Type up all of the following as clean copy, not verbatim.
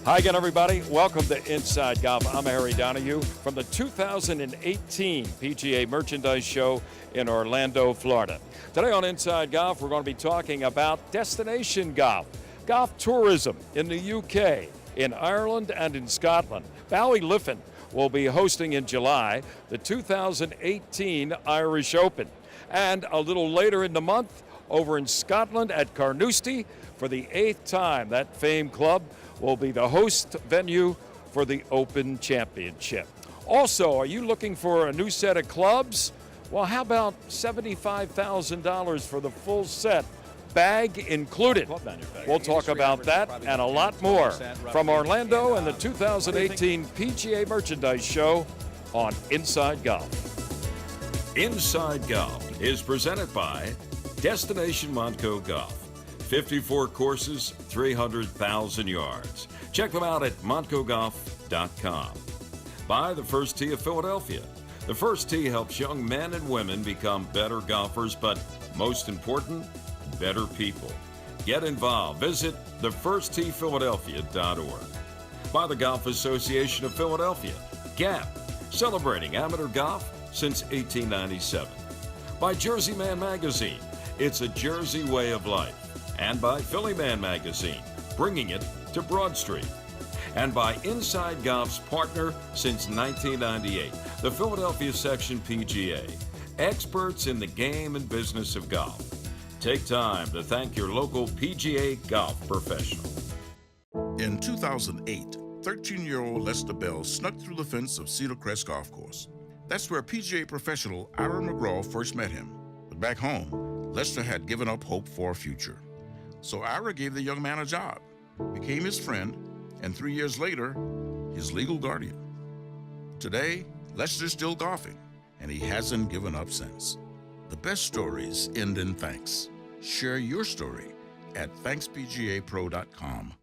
Hi again, everybody. Welcome to Inside Golf. I'm Harry Donahue from the 2018 PGA Merchandise Show in Orlando, Florida. Today on Inside Golf, we're going to be talking about destination golf, golf tourism in the UK, in Ireland, and in Scotland. Ballyliffin will be hosting in July the 2018 Irish Open. And a little later in the month, over in Scotland at Carnoustie, for the 8th time, that famed club will be the host venue for the Open Championship. Also, are you looking for a new set of clubs? Well, how about $75,000 for the full set, bag included? We'll talk about that and a lot more from Orlando and the 2018 PGA Merchandise Show on Inside Golf. Inside Golf is presented by Destination Montco Golf. 54 courses, 300,000 yards. Check them out at montcogolf.com. By the First Tee of Philadelphia. The First Tee helps young men and women become better golfers, but most important, better people. Get involved. Visit thefirsttphiladelphia.org. By the Golf Association of Philadelphia, GAP, celebrating amateur golf since 1897. By Jersey Man Magazine, it's a Jersey way of life. And by Philly Man Magazine, bringing it to Broad Street. And by Inside Golf's partner since 1998, the Philadelphia Section PGA, experts in the game and business of golf. Take time to thank your local PGA golf professional. In 2008, 13-year-old Lester Bell snuck through the fence of Cedar Crest Golf Course. That's where PGA professional Ira McGraw first met him. But back home, Lester had given up hope for a future. So Ira gave the young man a job, became his friend, and 3 years later, his legal guardian. Today, Lester's still golfing, and he hasn't given up since. The best stories end in thanks. Share your story at ThanksPGAPro.com.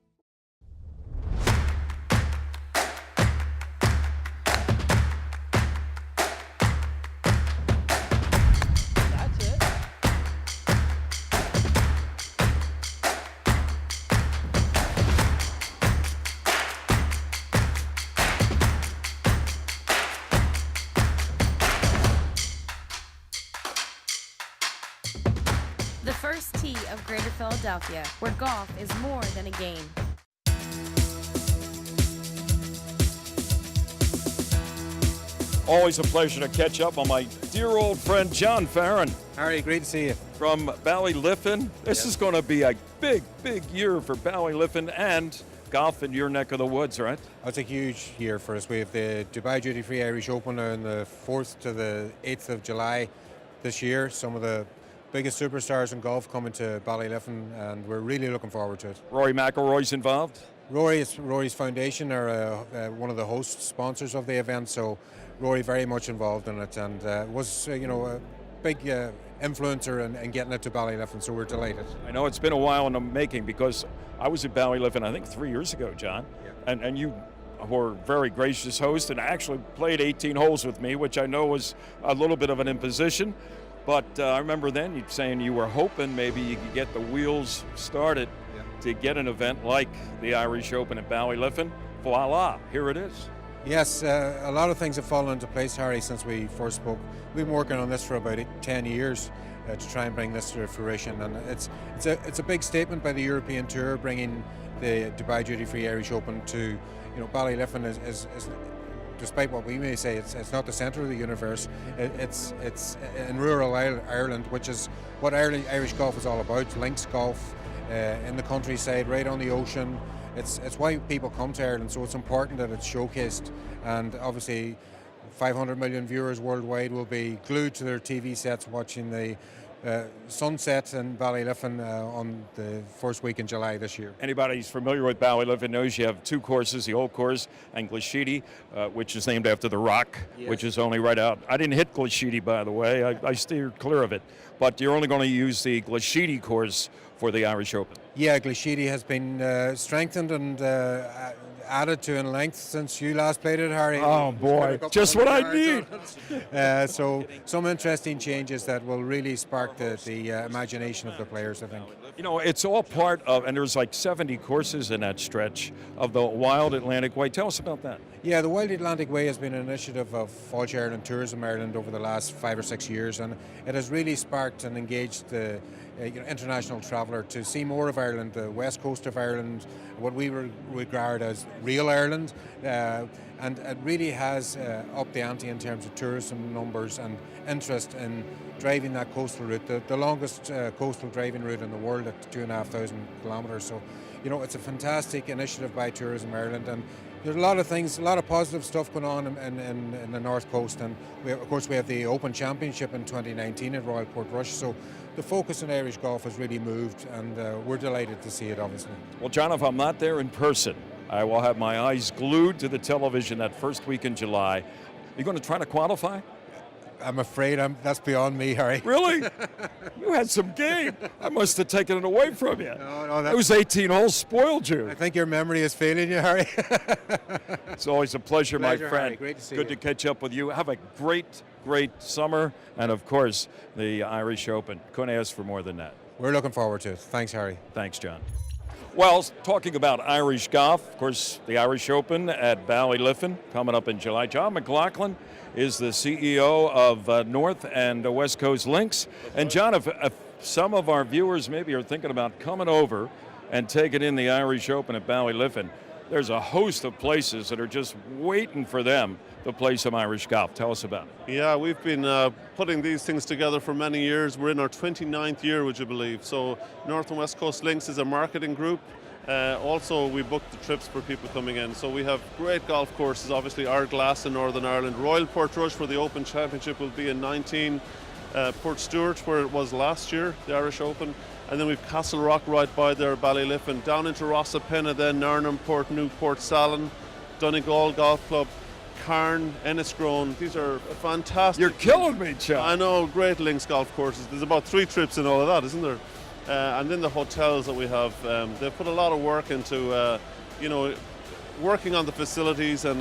The First Tee of Greater Philadelphia, where golf is more than a game. Always a pleasure to catch up on my dear old friend John Farron. Harry, great to see you. From Ballyliffin. This is going to be a big, big year for Ballyliffin and golf in your neck of the woods, right? It's a huge year for us. We have the Dubai Duty Free Irish Open on the 4th to the 8th of July this year. Some of the biggest superstars in golf coming to Ballyliffin, and we're really looking forward to it. Rory McIlroy's involved? Rory's foundation are one of the host sponsors of the event, so Rory very much involved in it, and was a big influencer in getting it to Ballyliffin, so we're delighted. I know it's been a while in the making because I was at Ballyliffin, I think 3 years ago, John, and you were a very gracious host and actually played 18 holes with me, which I know was a little bit of an imposition. But I remember then you saying you were hoping maybe you could get the wheels started to get an event like the Irish Open at Ballyliffin. Voila, here it is. Yes, a lot of things have fallen into place, Harry, since we first spoke. We've been working on this for about 10 years to try and bring this to fruition, and it's a big statement by the European Tour bringing the Dubai Duty Free Irish Open to Ballyliffin is despite what we may say, it's not the centre of the universe. It's in rural Ireland, which is what Irish golf is all about. Links golf in the countryside, right on the ocean. It's why people come to Ireland, so it's important that it's showcased. And obviously 500 million viewers worldwide will be glued to their TV sets watching the sunset in Ballyliffin on the first week in July this year. Anybody who's familiar with Ballyliffin knows you have two courses, the Old Course and Glashidi, which is named after the rock, which is only right out. I didn't hit Glashidi, by the way. I steered clear of it. But you're only going to use the Glashidi course for the Irish Open. Yeah, Glashidi has been strengthened and added to in length since you last played it, Harry. Oh boy, just what I need. So some interesting changes that will really spark the imagination of the players, I think. You know, it's all part of, and there's like 70 courses in that stretch of the Wild Atlantic Way. Tell us about that. Yeah, the Wild Atlantic Way has been an initiative of Fáilte Ireland Tourism Ireland over the last 5 or 6 years, and it has really sparked and engaged the international traveller to see more of Ireland, the west coast of Ireland, what we regard as real Ireland, and it really has upped the ante in terms of tourism numbers and interest in driving that coastal route, the longest coastal driving route in the world at 2,500 kilometres. So, you know, it's a fantastic initiative by Tourism Ireland, and there's a lot of things, a lot of positive stuff going on in the North Coast, and of course we have the Open Championship in 2019 at Royal Portrush, so the focus in Irish golf has really moved, and we're delighted to see it, obviously. Well, John, if I'm not there in person, I will have my eyes glued to the television that first week in July. Are you going to try to qualify? I'm afraid that's beyond me, Harry. Really? You had some game. I must have taken it away from you. No, it was 18 holes, spoiled you. I think your memory is failing you, Harry. It's always a pleasure, my friend. Harry. Great to see you. Good to catch up with you. Have a great summer, and of course, the Irish Open. Couldn't ask for more than that. We're looking forward to it. Thanks, Harry. Thanks, John. Well, talking about Irish golf, of course, the Irish Open at Ballyliffin coming up in July. John McLaughlin is the CEO of North and West Coast Links. And John, if some of our viewers maybe are thinking about coming over and taking in the Irish Open at Ballyliffin, there's a host of places that are just waiting for them to play some Irish golf. Tell us about it. Yeah, we've been putting these things together for many years. We're in our 29th year, would you believe? So North and West Coast Links is a marketing group. Also, we book the trips for people coming in. So we have great golf courses, obviously Ardglass in Northern Ireland. Royal Portrush for the Open Championship will be in 19. Port Stewart, where it was last year, the Irish Open. And then we've Castle Rock right by there, Ballyliffin. Down into Rossapinna then, Narnham, Port New, Port Salin, Donegal Golf Club, Carn, Enniscrone. These are fantastic. You're killing me, John. I know, great links golf courses. There's about 3 trips in all of that, isn't there? And then the hotels that we have, they've put a lot of work into, working on the facilities and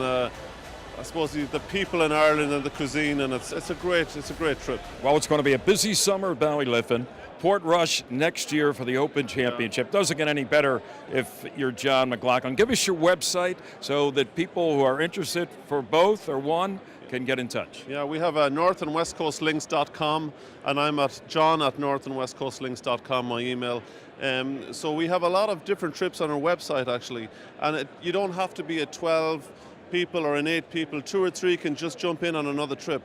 I suppose the people in Ireland and the cuisine, and it's a great trip. Well, it's going to be a busy summer at Ballyliffin. Portrush next year for the Open Championship. Doesn't get any better if you're John McLaughlin. Give us your website so that people who are interested for both or one can get in touch. Yeah, we have northandwestcoastlinks.com, and I'm at john@northandwestcoastlinks.com, my email. So we have a lot of different trips on our website, actually, and you don't have to be a 12 people or an 8 people. 2 or 3 can just jump in on another trip.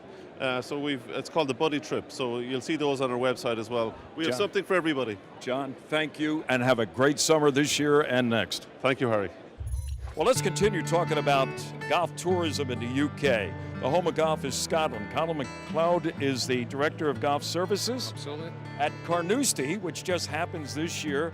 So it's called the Buddy Trip, so you'll see those on our website as well. We have something for everybody. John, thank you, and have a great summer this year and next. Thank you, Harry. Well, let's continue talking about golf tourism in the UK. The home of golf is Scotland. Colin McLeod is the Director of Golf Services. Absolutely. At Carnoustie, which just happens this year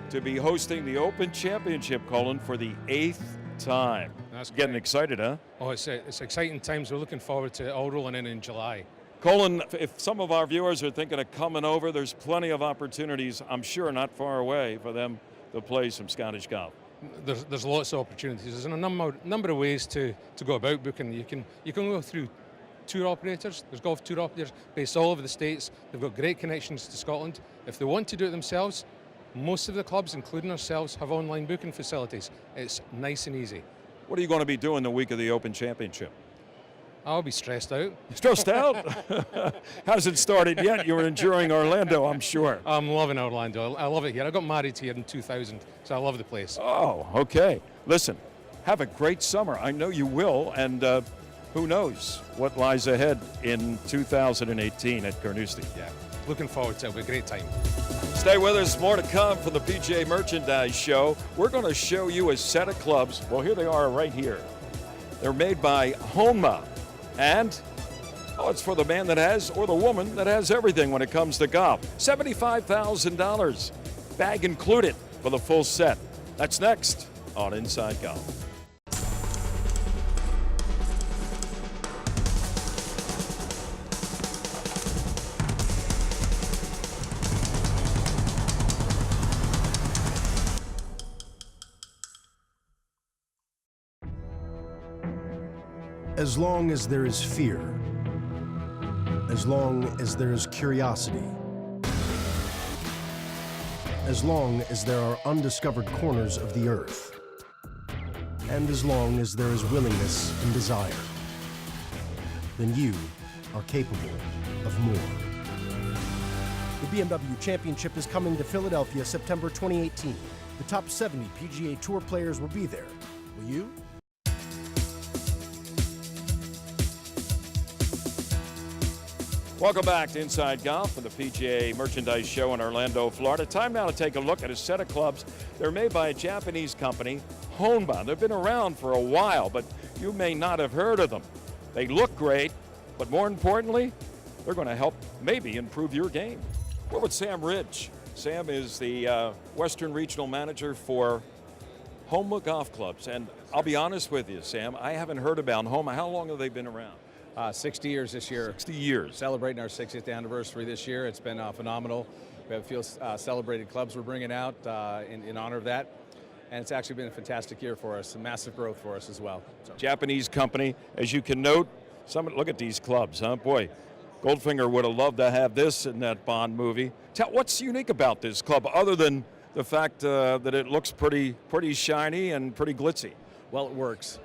to be hosting the Open Championship, Colin, for the 8th time. That's Getting great. excited, huh? Oh, it's exciting times. We're looking forward to it all rolling in July. Colin, if some of our viewers are thinking of coming over, there's plenty of opportunities, I'm sure not far away, for them to play some Scottish golf. There's lots of opportunities. There's a number of ways to go about booking. You can go through tour operators. There's golf tour operators based all over the States. They've got great connections to Scotland. If they want to do it themselves, most of the clubs, including ourselves, have online booking facilities. It's nice and easy. What are you going to be doing the week of the Open Championship? I'll be stressed out. Stressed out? Hasn't started yet. You're enjoying Orlando, I'm sure. I'm loving Orlando. I love it here. I got married here in 2000, so I love the place. Oh, okay. Listen, have a great summer. I know you will, and who knows what lies ahead in 2018 at Carnoustie. Yeah, looking forward to it. It'll be a great time. Stay with us. More to come from the PGA Merchandise Show. We're going to show you a set of clubs. Well, here they are right here. They're made by Honma. And, it's for the man that has, or the woman that has everything when it comes to golf. $75,000, bag included for the full set. That's next on Inside Golf. As long as there is fear, as long as there is curiosity, as long as there are undiscovered corners of the earth, and as long as there is willingness and desire, then you are capable of more. The BMW Championship is coming to Philadelphia September 2018. The top 70 PGA Tour players will be there. Will you? Welcome back to Inside Golf for the PGA Merchandise Show in Orlando, Florida. Time now to take a look at a set of clubs. They're made by a Japanese company, Honma. They've been around for a while, but you may not have heard of them. They look great, but more importantly, they're going to help maybe improve your game. We're with Sam Ridge. Sam is the Western Regional Manager for Honma Golf Clubs. And I'll be honest with you, Sam, I haven't heard about Honma. How long have they been around? 60 years this year. 60 years. Celebrating our 60th anniversary this year. It's been phenomenal. We have a few celebrated clubs we're bringing out in honor of that. And it's actually been a fantastic year for us, a massive growth for us as well. So. Japanese company, as you can note, look at these clubs, huh? Boy, Goldfinger would have loved to have this in that Bond movie. What's unique about this club other than the fact that it looks pretty shiny and pretty glitzy? Well, it works.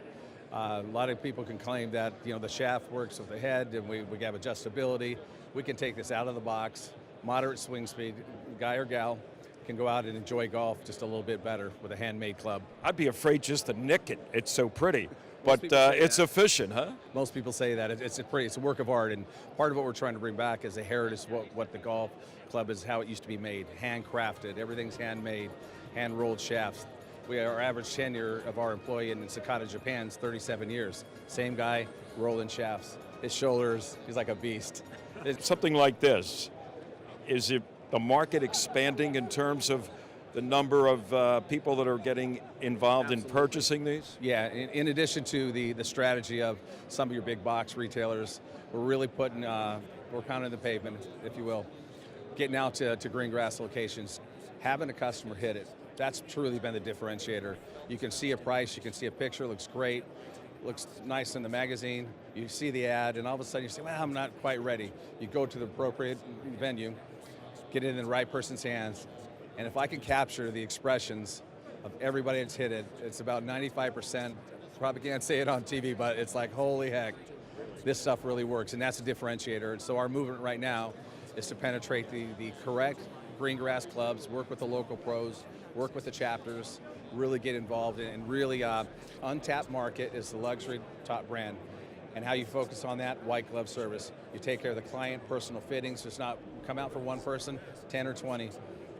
A lot of people can claim that the shaft works with the head and we have adjustability. We can take this out of the box, moderate swing speed, guy or gal can go out and enjoy golf just a little bit better with a handmade club. I'd be afraid just to nick it. It's so pretty. But it's efficient, huh? Most people say that. It's a work of art, and part of what we're trying to bring back is the heritage of what the golf club is, how it used to be made, handcrafted. Everything's handmade, hand-rolled shafts. Our average tenure of our employee in Sakata, Japan is 37 years. Same guy, rolling shafts. His shoulders, he's like a beast. Something like this, is it the market expanding in terms of the number of people that are getting involved in purchasing these? Yeah, in addition to the strategy of some of your big box retailers, we're really putting, we're pounding the pavement, if you will, getting out to green grass locations, having a customer hit it. That's truly been the differentiator. You can see a price, you can see a picture, looks great, looks nice in the magazine, you see the ad, and all of a sudden you say, well, I'm not quite ready. You go to the appropriate venue, get it in the right person's hands, and if I can capture the expressions of everybody that's hit it, it's about 95%, probably can't say it on TV, but it's like, holy heck, this stuff really works, and that's a differentiator. So our movement right now is to penetrate the correct green grass clubs, work with the local pros, work with the chapters, really get involved and really untapped market is the luxury top brand. And how you focus on that, white glove service. You take care of the client, personal fittings, it's not come out for one person, 10 or 20.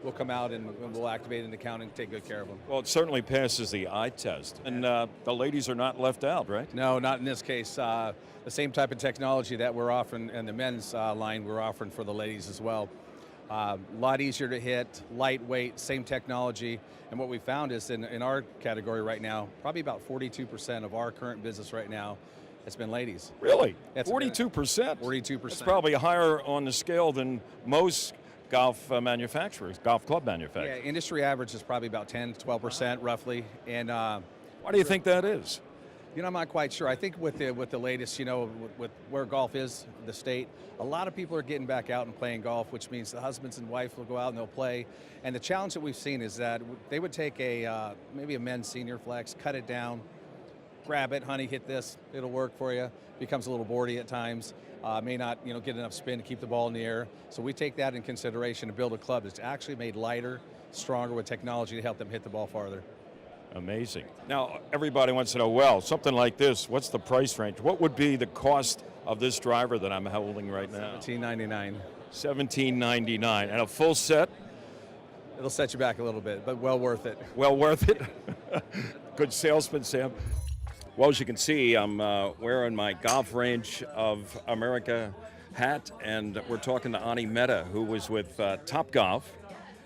We'll come out and we'll activate an account and take good care of them. Well, it certainly passes the eye test. And the ladies are not left out, right? No, not in this case. The same type of technology that we're offering in the men's line, we're offering for the ladies as well. A lot easier to hit, lightweight, same technology. And what we found is in our category right now, probably about 42% of our current business right now has been ladies. Really? That's 42%? 42%. That's probably higher on the scale than most golf manufacturers, golf club manufacturers. Yeah, industry average is probably about 10 to 12% roughly. And why do you think that is? I'm not quite sure. I think with the latest, with where golf is, the state, a lot of people are getting back out and playing golf, which means the husbands and wife will go out and they'll play. And the challenge that we've seen is that they would take maybe a men's senior flex, cut it down, grab it, honey, hit this, it'll work for you. Becomes a little boardy at times. May not get enough spin to keep the ball in the air. So we take that in consideration to build a club that's actually made lighter, stronger with technology to help them hit the ball farther. Amazing. Now, everybody wants to know, well, something like this, what's the price range? What would be the cost of this driver that I'm holding right now? $17.99. $17.99. And a full set? It'll set you back a little bit, but well worth it. Well worth it? Good salesman, Sam. Well, as you can see, I'm wearing my Golf Range of America hat, and we're talking to Ani Mehta, who was with Topgolf.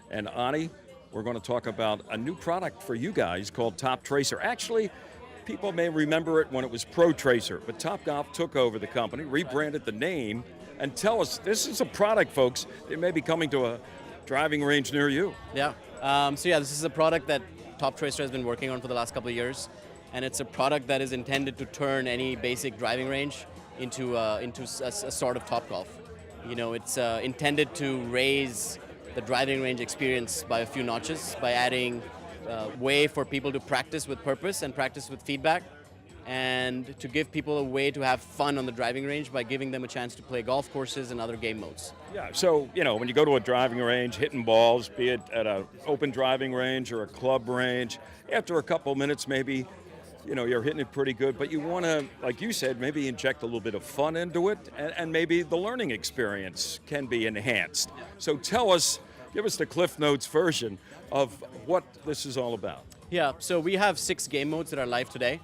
And Ani, we're going to talk about a new product for you guys called TopTracer. Actually, people may remember it when it was ProTracer, but Topgolf took over the company, rebranded the name, and tell us, this is a product, folks, that may be coming to a driving range near you. Yeah, this is a product that TopTracer has been working on for the last couple of years. and it's a product that is intended to turn any basic driving range into a sort of Topgolf. You know, it's intended to raise the driving range experience by a few notches by adding way for people to practice with purpose and practice with feedback, and to give people a way to have fun on the driving range by giving them a chance to play golf courses and other game modes. Yeah, so, you know, when you go to a driving range, hitting balls, be it at an open driving range or a club range, after a couple minutes maybe, you know, you're hitting it pretty good, but you want to, like you said, maybe inject a little bit of fun into it, and maybe the learning experience can be enhanced. So tell us, give us the Cliff Notes version of what this is all about. Yeah, so we have 6 game modes that are live today.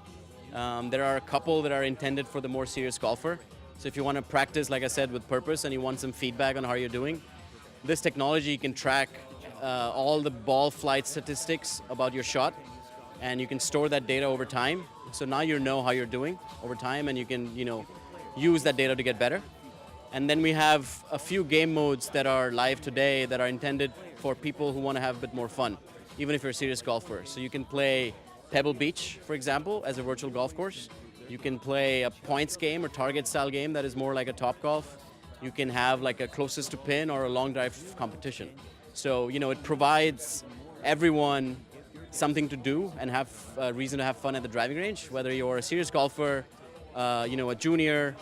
There are a couple that are intended for the more serious golfer. So if you want to practice, like I said, with purpose and you want some feedback on how you're doing, this technology can track all the ball flight statistics about your shot, and you can store that data over time. So now you know how you're doing over time, and you can, you know, use that data to get better. And then we have a few game modes that are live today that are intended for people who want to have a bit more fun, even if you're a serious golfer. So you can play Pebble Beach, for example, as a virtual golf course. You can play a points game or target style game that is more like a Topgolf. You can have like a closest to pin or a long drive competition. So, you know, it provides everyone something to do and have a reason to have fun at the driving range, whether you're a serious golfer, you know, a junior,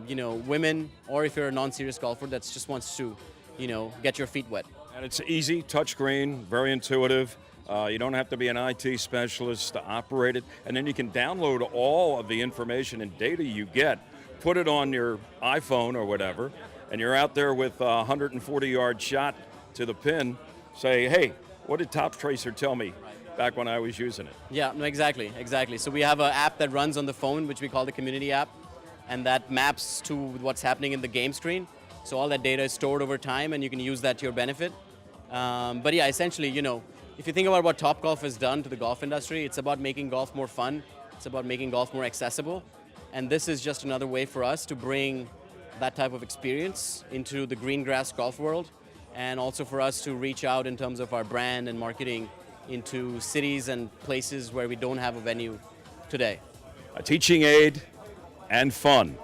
you know, women, or if you're a non-serious golfer that just wants to, you know, get your feet wet. And it's easy, touchscreen, very intuitive. You don't have to be an IT specialist to operate it. And then you can download all of the information and data you get, put it on your iPhone or whatever, and you're out there with a 140-yard shot to the pin. Say, hey, what did TopTracer tell me back when I was using it? Yeah, no, exactly. So we have an app that runs on the phone, which we call the community app, and that maps to what's happening in the game screen. So all that data is stored over time, and you can use that to your benefit. But yeah, essentially, you know, if you think about what Topgolf has done to the golf industry, it's about making golf more fun. It's about making golf more accessible. And this is just another way for us to bring that type of experience into the green grass golf world, and also for us to reach out in terms of our brand and marketing into cities and places where we don't have a venue today. A teaching aid and fun.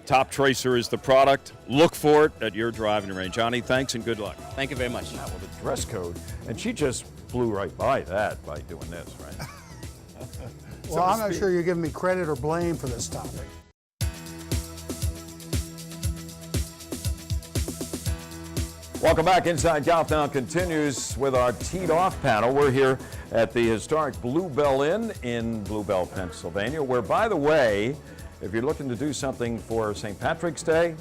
TopTracer is the product. Look for it at your driving range. Johnny, thanks and good luck. Thank you very much. Now with the dress code, and she just blew right by that by doing this, right? Well, I'm not sure you're giving me credit or blame for this topic. Welcome back. Inside Golf now continues with our teed off panel. We're here at the historic Bluebell Inn in Bluebell, Pennsylvania, where, by the way, if you're looking to do something for St. Patrick's Day,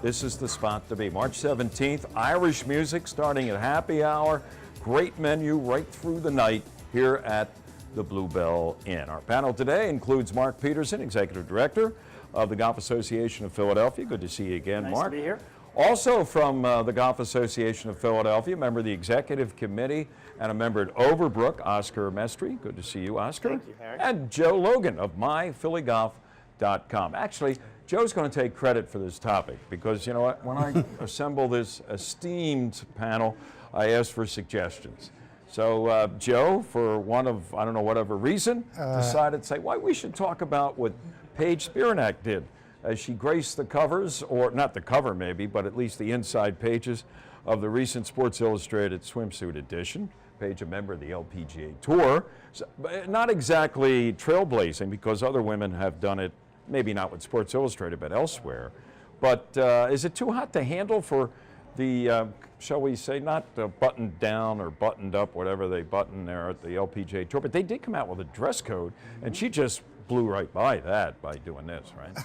this is the spot to be. March 17th, Irish music starting at happy hour. Great menu right through the night here at the Bluebell Inn. Our panel today includes Mark Peterson, Executive Director of the Golf Association of Philadelphia. Good to see you again, nice Mark. To be here. Also from the Golf Association of Philadelphia, member of the Executive Committee and a member at Overbrook, Oscar Mestri. Good to see you, Oscar. Thank you, Harry. And Joe Logan of MyPhillyGolf.com. Actually, Joe's going to take credit for this topic because, you know what, when I assemble this esteemed panel, I asked for suggestions. So Joe, for one of, I don't know, whatever reason, decided to say, well, we should talk about what Paige Spiranak did as she graced the covers, or not the cover maybe, but at least the inside pages of the recent Sports Illustrated swimsuit edition. Paige, a member of the LPGA Tour. So, not exactly trailblazing because other women have done it, maybe not with Sports Illustrated, but elsewhere. But is it too hot to handle for the, shall we say, not buttoned down or buttoned up, whatever they button there at the LPGA Tour, but they did come out with a dress code, and she just blew right by that by doing this, right?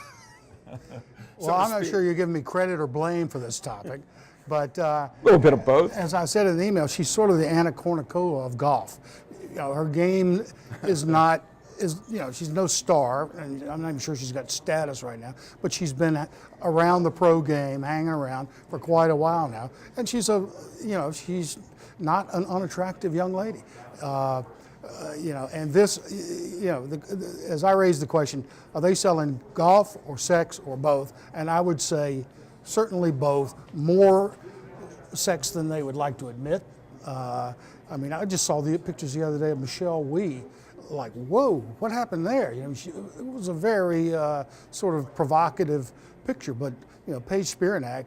Well, I'm not sure you're giving me credit or blame for this topic, but a little bit of both. As I said in the email, she's sort of the Anna Kournikova of golf. You know, her game is not, you know, she's no star, and I'm not even sure she's got status right now, but she's been around the pro game, hanging around for quite a while now, and she's she's not an unattractive young lady. You know, and this, you know, as I raised the question, are they selling golf or sex or both? And I would say certainly both, more sex than they would like to admit. I mean, I just saw the pictures the other day of Michelle Wee like, whoa, what happened there? You know, it was a very sort of provocative picture, but you know, Paige Spiranak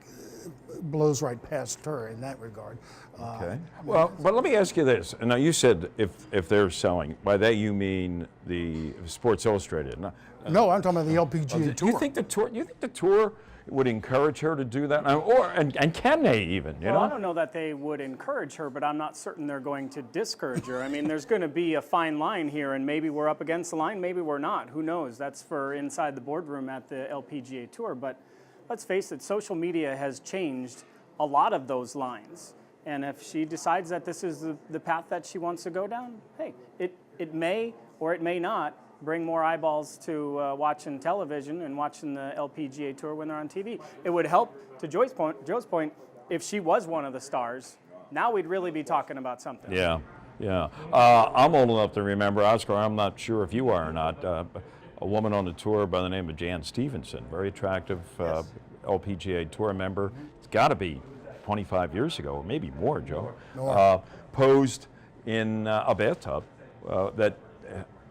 blows right past her in that regard. Okay. Well, but let me ask you this. And now you said if they're selling, by that you mean the Sports Illustrated. No, I'm talking about the LPGA Tour. You think the tour would encourage her to do that, and can they even? You know? I don't know that they would encourage her, but I'm not certain they're going to discourage her. I mean, there's going to be a fine line here, and maybe we're up against the line, maybe we're not. Who knows? That's for inside the boardroom at the LPGA Tour. But let's face it, social media has changed a lot of those lines. And if she decides that this is the path that she wants to go down, hey, it may or it may not bring more eyeballs to watching television and watching the LPGA Tour when they're on TV. It would help, to Joe's point, if she was one of the stars. Now we'd really be talking about something. Yeah, yeah. I'm old enough to remember, Oscar, I'm not sure if you are or not, a woman on the tour by the name of Jan Stevenson, very attractive LPGA Tour member. It's got to be 25 years ago, or maybe more, Joe, posed in a bathtub that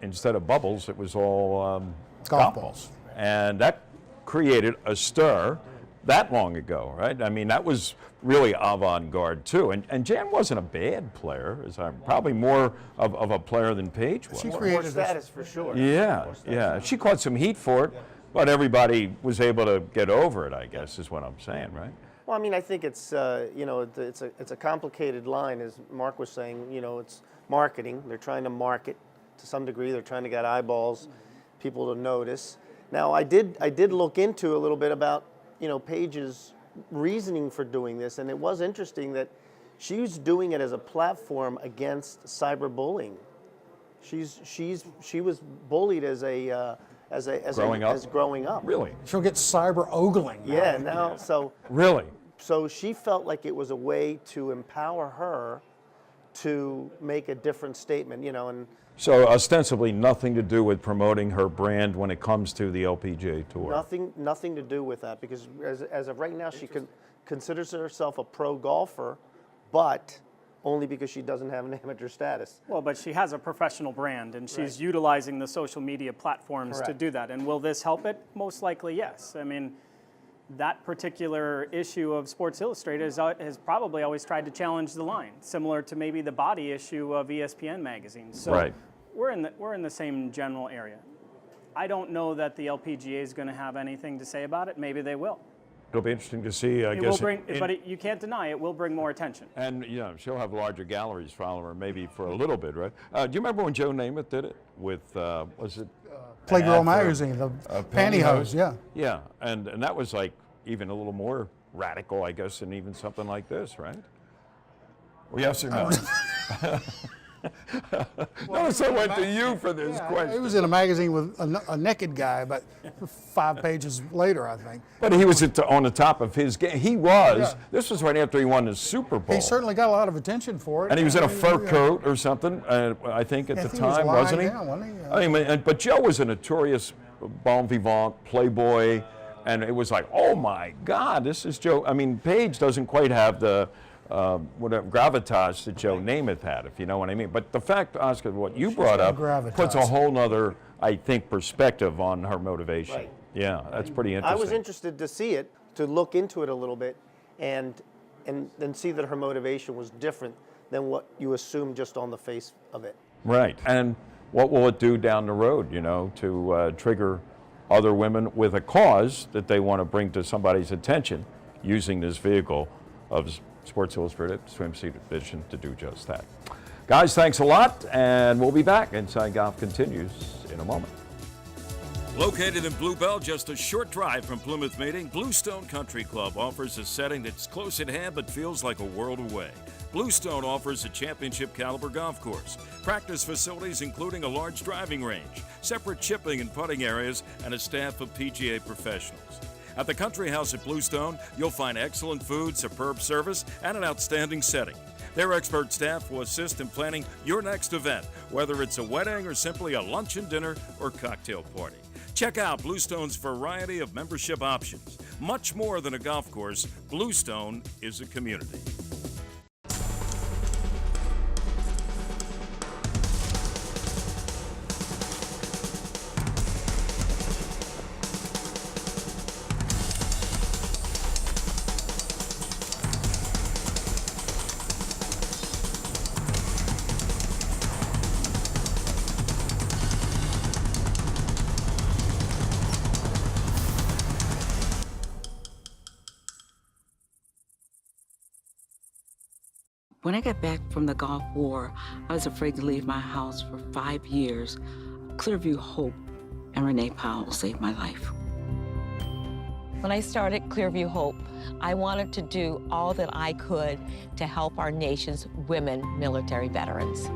instead of bubbles, it was all golf balls. And that created a stir that long ago, right? I mean, that was really avant-garde, too. And Jan wasn't a bad player, probably more of a player than Paige was. She created more status for sure. Yeah, yeah. She caught some heat for it, but everybody was able to get over it, I guess, is what I'm saying, right? Well, I mean, I think it's you know, it's a complicated line, as Mark was saying. You know, it's marketing. They're trying to market to some degree. They're trying to get eyeballs, people to notice. Now, I did look into a little bit about, you know, Paige's reasoning for doing this, and it was interesting that she's doing it as a platform against cyberbullying. She was bullied as growing up. Really? She'll get cyber ogling. Yeah. Now, so really. So she felt like it was a way to empower her to make a different statement, you know, and. So ostensibly nothing to do with promoting her brand when it comes to the LPGA Tour. Nothing to do with that, because as of right now, she considers herself a pro golfer, but only because she doesn't have an amateur status. Well, but she has a professional brand, and she's utilizing the social media platforms to do that. And will this help it? Most likely, yes. I mean, that particular issue of Sports Illustrated has probably always tried to challenge the line, similar to maybe the body issue of ESPN magazine. So we're in the same general area. I don't know that the LPGA is going to have anything to say about it. Maybe they will. It'll be interesting to see, I guess. But you can't deny it will bring more attention. And you know, she'll have larger galleries follow her maybe for a little bit, right? Do you remember when Joe Namath did it with, was it? Playgirl magazine, the pantyhose, yeah. Yeah, and that was like even a little more radical, I guess, than even something like this, right? Well, yes or no? Notice I went to you for this question. It was in a magazine with a naked guy, about 5 pages later, I think. But he was on the top of his game. He was. Yeah. This was right after he won the Super Bowl. He certainly got a lot of attention for it. And he was in a fur coat or something, I think, at the time, wasn't he? Yeah, wasn't he? I mean, but Joe was a notorious bon vivant, playboy, and it was like, oh my God, this is Joe. I mean, Paige doesn't quite have the whatever gravitas that Joe Namath had, if you know what I mean. But the fact, Oscar, what you brought up puts a whole nother, I think, perspective on her motivation. Right. Yeah, that's pretty interesting. I was interested to see it, to look into it a little bit, and then see that her motivation was different than what you assume just on the face of it. Right. And what will it do down the road, you know, to trigger other women with a cause that they want to bring to somebody's attention using this vehicle of Sports Illustrated Swimsuit Edition to do just that. Guys, thanks a lot, and we'll be back. Inside Golf continues in a moment. Located in Blue Bell, just a short drive from Plymouth Meeting, Bluestone Country Club offers a setting that's close at hand but feels like a world away. Bluestone offers a championship caliber golf course, practice facilities including a large driving range, separate chipping and putting areas, and a staff of PGA professionals. At the Country House at Bluestone, you'll find excellent food, superb service, and an outstanding setting. Their expert staff will assist in planning your next event, whether it's a wedding or simply a luncheon, dinner, or cocktail party. Check out Bluestone's variety of membership options. Much more than a golf course, Bluestone is a community. When I got back from the Gulf War, I was afraid to leave my house for 5 years. Clearview Hope and Renee Powell saved my life. When I started Clearview Hope, I wanted to do all that I could to help our nation's women military veterans.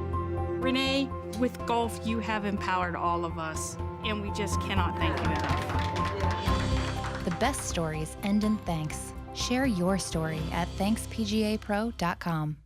Renee, with golf, you have empowered all of us, and we just cannot thank you enough. The best stories end in thanks. Share your story at ThanksPGAPro.com.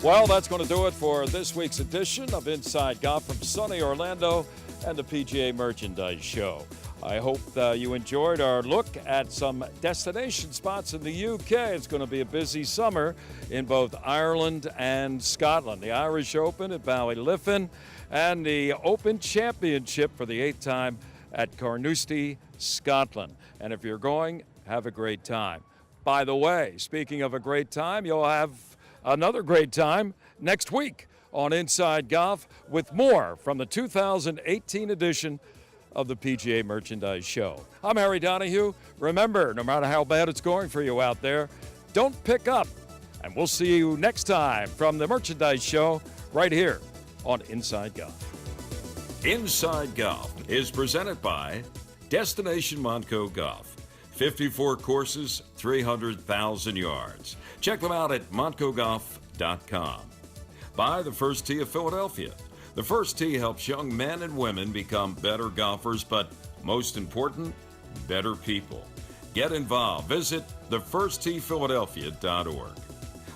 Well, that's going to do it for this week's edition of Inside Golf from sunny Orlando and the PGA Merchandise Show. I hope you enjoyed our look at some destination spots in the UK. It's going to be a busy summer in both Ireland and Scotland. The Irish Open at Ballyliffin and the Open Championship for the 8th time at Carnoustie, Scotland. And if you're going, have a great time. By the way, speaking of a great time, you'll have another great time next week on Inside Golf with more from the 2018 edition of the PGA Merchandise Show. I'm Harry Donahue. Remember, no matter how bad it's going for you out there, don't pick up. And we'll see you next time from the Merchandise Show right here on Inside Golf. Inside Golf is presented by Destination Montco Golf. 54 courses, 300,000 yards. Check them out at montcogolf.com. By the First Tee of Philadelphia. The First Tee helps young men and women become better golfers, but most important, better people. Get involved. Visit thefirsttphiladelphia.org.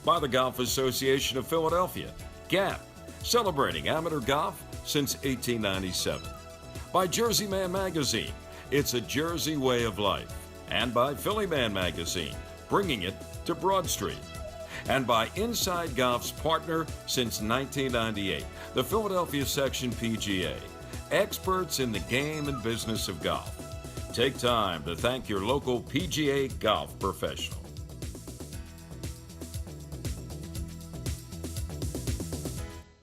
By the Golf Association of Philadelphia, GAP, celebrating amateur golf since 1897. By Jersey Man Magazine, it's a Jersey way of life. And by Philly Man Magazine, bringing it to Broad Street. And by Inside Golf's partner since 1998, the Philadelphia Section PGA, experts in the game and business of golf. Take time to thank your local PGA golf professional.